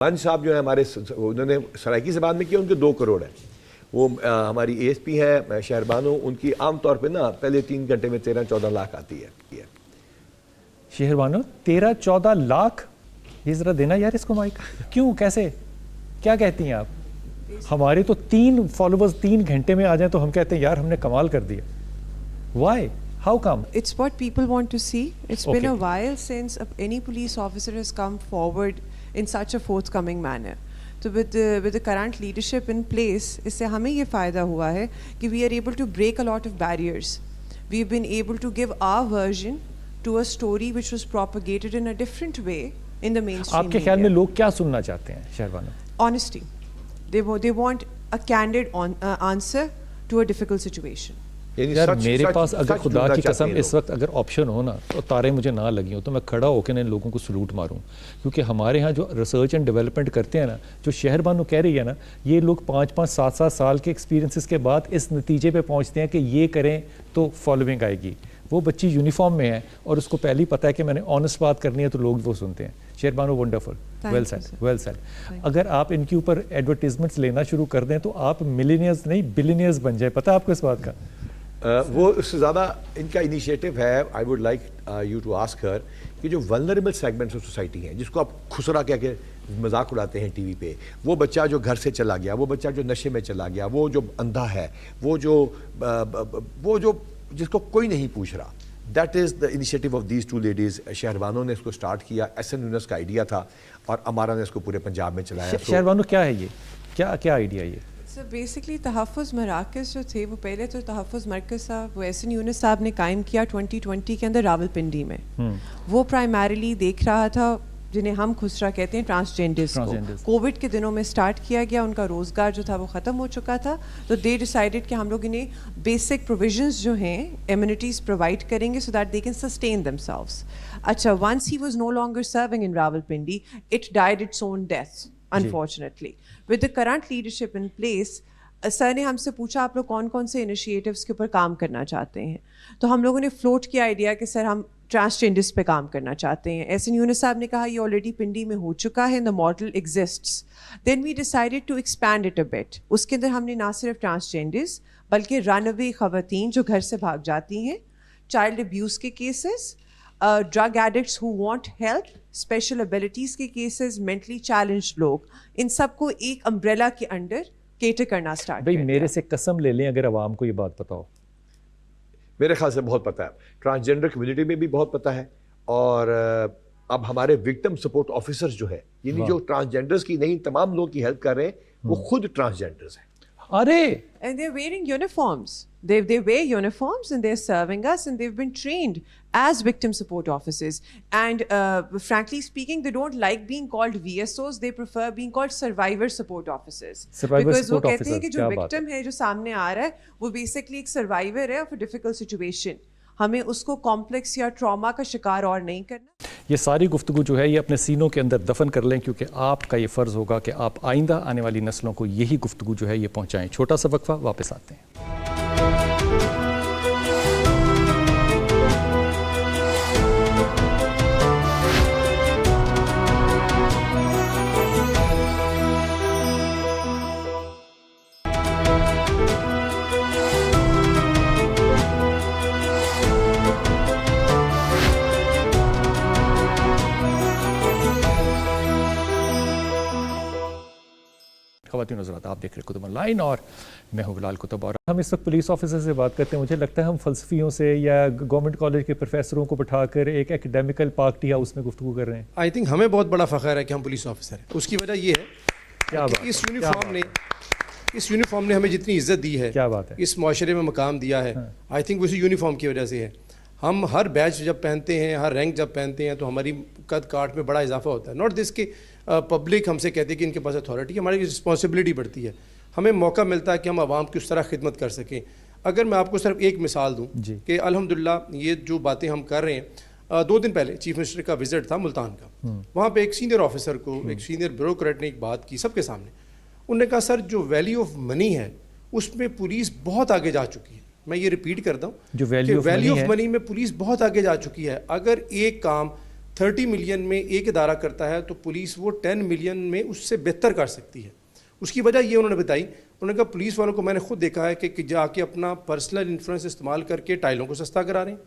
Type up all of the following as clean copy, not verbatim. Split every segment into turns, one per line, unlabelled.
منج صاحب جو ہے ہمارے انہوں نے سرائکی زبان میں کیا، ان کے 2 کروڑ ہیں. وہ ہماری اے ایس پی ہے شہربانو، ان کی عام طور پہ نا پہلے 3 گھنٹے میں 13-14 لاکھ آتی ہے.
شہربانو 13-14 لاکھ؟ یہ ذرا دینا یار اس کو مائک. کیوں، کیسے، کیا کہتی ہیں آپ؟ ہمارے تو 3 فالوورز 3 گھنٹے میں آ جائیں تو ہم کہتے ہیں یار ہم نے کمال کر دیا. Y? How come?
It's what people want to see. It's been a while since any police officer has come forward in such a forthcoming manner. So with the current leadership in place, اس سے ہمیں یہ فائدہ ہوا ہے کہ we are able to break a lot of barriers. We've been able to give our version to a story which was propagated in a different way in the mainstream media.
آپ کے خیال میں لوگ کیا سننا چاہتے ہیں شہربانو؟
Honesty. They want a candid answer to a difficult situation.
یار میرے پاس اگر خدا کی قسم اس وقت اگر آپشن ہو نا تو تارے مجھے نہ لگی ہوں تو میں کھڑا ہو کے ان لوگوں کو سلوٹ ماروں. کیونکہ ہمارے ہاں جو ریسرچ اینڈ ڈیولپمنٹ کرتے ہیں نا، جو شہربانو کہہ رہی ہے نا، یہ لوگ 5-5 7-7 سال کے ایکسپیرینسز کے بعد اس نتیجے پہ پہنچتے ہیں کہ یہ کریں تو فالوئنگ آئے گی. وہ بچی یونیفارم میں ہے اور اس کو پہلے ہی پتہ ہے کہ میں نے آنیسٹ بات کرنی ہے تو لوگ وہ سنتے ہیں. Shehrbano wonderful, well said, well said. اگر آپ ان کے اوپر ایڈورٹیزمنٹس لینا شروع کر دیں تو آپ ملینئرز نہیں بلینئرز بن جائیں. پتہ ہے آپ کو اس بات کا؟
وہ اس سے زیادہ ان کا انیشیٹو ہے. I would like you to ask her کہ جو ولنریبل سیگمنٹس آف سوسائٹی ہیں، جس کو آپ خسرا کہہ کے مذاق اڑاتے ہیں ٹی وی پہ، وہ بچہ جو گھر سے چلا گیا، وہ بچہ جو نشے میں چلا گیا، وہ جو اندھا ہے، وہ جو جس کو کوئی نہیں پوچھ رہا، that is the initiative of these 2 ladies. Shehrbano نے اس کو اسٹارٹ کیا، ایس این یونس کا آئیڈیا تھا اور امارا نے اس کو پورے پنجاب میں چلایا.
شہربانو کیا ہے یہ، کیا آئیڈیا یہ؟
So basically تحفظ مراکز جو تھے، وہ پہلے تو تحفظ مرکز تھا، وہ ایس این یونس صاحب نے قائم کیا 2020 کے اندر راول پنڈی میں. وہ پرائمریلی دیکھ رہا تھا جنہیں ہم خسرا کہتے ہیں ٹرانسجینڈرز کو. کووڈ کے دنوں میں سٹارٹ کیا گیا، ان کا روزگار جو تھا وہ ختم ہو چکا تھا، تو دے ڈیسائیڈڈ کہ ہم لوگ انہیں بیسک پروویژنز جو ہیں ایمینٹیز پرووائڈ کریں گے so that they can sustain themselves. اچھا، once he was no longer serving in Rawalpindi, it died its own death unfortunately. With the current leadership in place, sir نے ہم سے پوچھا آپ لوگ کون کون سے انیشیٹیوز کے اوپر کام کرنا چاہتے ہیں، تو ہم لوگوں نے فلوٹ کیا آئیڈیا کہ سر ہم ٹرانسجینڈرس پہ کام کرنا چاہتے ہیں. ایس این یونس صاحب نے کہا یہ آلریڈی پنڈی میں ہو چکا ہے، the model exists. Then we decided to expand it a bit. اس کے اندر ہم نے نہ صرف ٹرانسجینڈرس بلکہ رن اوے خواتین جو گھر سے بھاگ جاتی ہیں، چائلڈ ابیوز کے cases, drug addicts who want help, special abilities کے کیسز، مینٹلی چیلنجڈ لوگ، ان سب کو ایک امبریلا کے انڈر کیٹر کرنا اسٹارٹ.
بھائی میرے سے قسم لے لیں اگر عوام کو یہ بات پتا ہو.
میرے خیال سے بہت پتہ ہے، ٹرانسجینڈر کمیونٹی میں بھی بہت پتہ ہے. اور اب ہمارے وکٹم سپورٹ آفیسرز جو ہے، یعنی جو ٹرانسجینڈرز کی نہیں تمام لوگوں کی ہیلپ کر رہے ہیں، وہ خود ٹرانسجینڈرز ہیں.
ارے
And they're wearing uniforms. They wear uniforms and they're serving us and they've been trained as victim support officers. And frankly speaking, they don't like being called VSOs. They prefer being called survivor support officers. Because وہ کہتے ہیں کہ جو victim ہے جو سامنے آ رہا ہے وہ basically ایک survivor ہے of a difficult situation. ہمیں اس کو کمپلیکس یا ٹراما کا شکار اور نہیں کرنا.
یہ ساری گفتگو جو ہے یہ اپنے سینوں کے اندر دفن کر لیں، کیونکہ آپ کا یہ فرض ہوگا کہ آپ آئندہ آنے والی نسلوں کو یہی گفتگو جو ہے یہ پہنچائیں. چھوٹا سا وقفہ، واپس آتے ہیں. خواتین حضرات، آپ دیکھ رہے کتب آن لائن اور میں ہوں بلال کتب، اور ہم اس وقت پولیس آفیسر سے بات کرتے ہیں. مجھے لگتا ہے ہم فلسفیوں سے یا گورنمنٹ کالج کے پروفیسروں کو بٹھا کر ایک ایکڈیمیکل پارٹی ہاؤس میں گفتگو کر رہے ہیں.
آئی تھنک ہمیں بہت بڑا فخر ہے کہ ہم پولیس آفیسر ہیں. اس کی وجہ یہ ہے کہ اس یونیفارم نے ہمیں جتنی عزت دی ہے،
کیا بات ہے،
اس معاشرے میں مقام دیا ہے، آئی تھنک اسی یونیفارم کی وجہ سے ہے. ہم ہر بیچ جب پہنتے ہیں، ہر رینک جب پہنتے ہیں تو ہماری قد کاٹ میں بڑا اضافہ ہوتا ہے. ناٹ دس کہ پبلک ہم سے کہتے ہیں کہ ان کے پاس اتھارٹی، ہماری رسپانسبلٹی بڑھتی ہے. ہمیں موقع ملتا ہے کہ ہم عوام کی اس طرح خدمت کر سکیں. اگر میں آپ کو صرف ایک مثال دوں کہ الحمدللہ یہ جو باتیں ہم کر رہے ہیں، 2 دن پہلے چیف منسٹر کا وزٹ تھا ملتان کا. وہاں پہ ایک سینئر آفیسر کو، ایک سینئر بیوروکریٹ نے ایک بات کی سب کے سامنے. انہوں نے کہا سر جو ویلیو آف منی ہے اس میں پولیس بہت آگے جا چکی ہے. میں یہ ریپیٹ کرتا ہوں، جو ویلیو آف منی میں پولیس بہت آگے جا چکی ہے. اگر ایک کام 30 ملین میں ایک ادارہ کرتا ہے تو پولیس وہ 10 ملین میں اس سے بہتر کر سکتی ہے. اس کی وجہ یہ انہوں نے بتائی, انہوں نے کہا پولیس والوں کو میں نے خود دیکھا ہے کہ جا کے اپنا پرسنل انفلوئنس استعمال کر کے ٹائلوں کو سستا کرا رہے ہیں,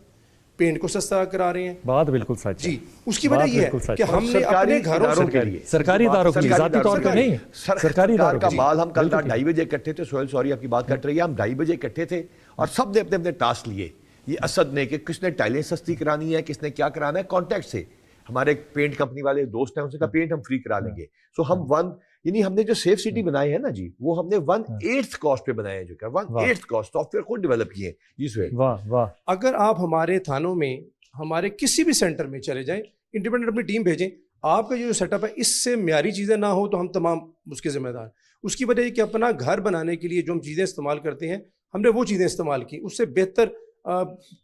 پینٹ کو سستا کرا رہے ہیں.
بات بالکل سچ ہے
جی, اس کی وجہ یہ ہے کہ ہم نے اپنے گھروں
کے لیے,
سرکاری اداروں کے لیے, ذاتی طور پہ نہیں, سرکاری اداروں
کا مال. ہم کل 2:30 بجے اکٹھے تھے, سہیل سوری آپ کی بات کٹ رہی ہے, ہم 2:30 بجے اکٹھے تھے اور سب نے اپنے اپنے ٹاسک لیے. یہ اسد نے کہ کس نے ٹائلیں سستی کرانی ہے, کس نے کیا کرانا ہے, کانٹیکٹ سے. ہمارے پینٹ کمپنی والے دوست ہیں, ان سے کہا پینٹ ہم فری کرا لیں گے. سو ہم یعنی ہم نے جو سیف سٹی بنائے ہیں نا جی, وہ ہم نے 1/8 کاسٹ پہ بنائے ہیں, جو کہ 1/8 کاسٹ سافٹ ویئر خود ڈیولپ کیے ہیں. جی سہیل,
واہ واہ.
اگر آپ ہمارے تھانوں میں, ہمارے کسی بھی سینٹر میں چلے جائیں, انڈیپینڈنٹ اپنی ٹیم بھیجیں, آپ کا جو سیٹ اپ ہے اس سے معیاری چیزیں نہ ہو تو ہم تمام اس کے ذمہ دار. اس کی وجہ یہ کہ اپنا گھر بنانے کے لیے جو ہم چیزیں استعمال کرتے ہیں, ہم نے وہ چیزیں استعمال کی, اس سے بہتر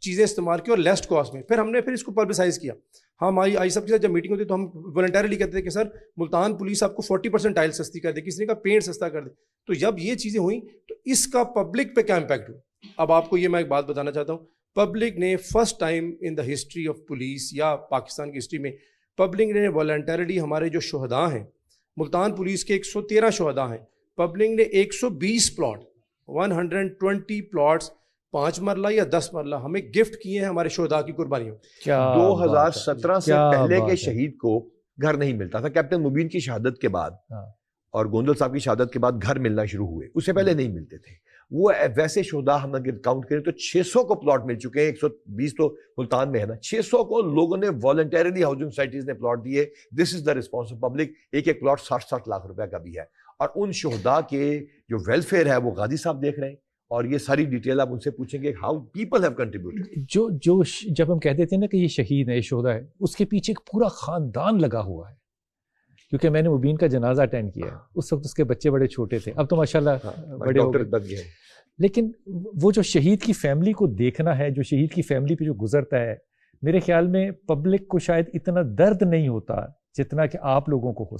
چیزیں استعمال کی اور لیسٹ کاسٹ میں. پھر ہم نے اس کو پبلسائز کیا. ہم آئی سب کے ساتھ جب میٹنگ ہوتی ہے تو ہم والنٹریلی کہتے تھے کہ سر ملتان پولیس آپ کو 40% ٹائل سستی کر دے, کسی نے کہا پینٹ سستا کر دے. تو جب یہ چیزیں ہوئیں تو اس کا پبلک پہ کیا امپیکٹ ہوا. اب آپ کو یہ میں ایک بات بتانا چاہتا ہوں, پبلک نے first time in the history of police یا پاکستان کی ہسٹری میں پبلک نے والنٹریلی ہمارے جو شہداء ہیں, ملتان پولیس کے 113 شہداء ہیں, پبلک نے 120 پلاٹ 120 پلاٹس 5 مرلہ یا 10 مرلہ ہمیں گفٹ کیے ہیں ہمارے شہداء کی قربانیوں.
2017 سے پہلے کے شہید کو گھر نہیں ملتا تھا. کیپٹن مبین کی شہادت کے بعد اور گوندل صاحب کی شہادت کے بعد گھر ملنا شروع ہوئے, اس سے پہلے نہیں ملتے تھے. وہ ویسے شہداء ہم اگر کاؤنٹ کریں تو 600 کو پلاٹ مل چکے ہیں. 120 تو ملتان میں ہے نا, 600 کو لوگوں نے والنٹریلی ہاؤسنگ سوسائٹیز نے پلاٹ دیے. دس از دا رسپانس آف پبلک. ایک پلاٹ 60 لاکھ روپے کا بھی ہے, اور ان شہداء کے جو ویلفیئر ہے وہ غازی صاحب دیکھ رہے ہیں, اور یہ ساری ڈیٹیل آپ ان سے پوچھیں گے ہاؤ پیپل ہیو کنٹریبیوٹڈ.
جو جب ہم کہتے تھے نا کہ یہ شہید ہے, یہ شہداء ہے, اس کے پیچھے ایک پورا خاندان لگا ہوا ہے. کیونکہ میں نے مبین کا جنازہ اٹینڈ کیا ہے, اس وقت اس کے بچے بڑے چھوٹے تھے, اب تو ماشاءاللہ بڑے ہو گئے. لیکن وہ جو شہید کی فیملی کو دیکھنا ہے, جو شہید کی فیملی پہ جو گزرتا ہے, میرے خیال میں پبلک کو شاید اتنا درد نہیں ہوتا جتنا کہ آپ لوگوں کو ہو سکتا.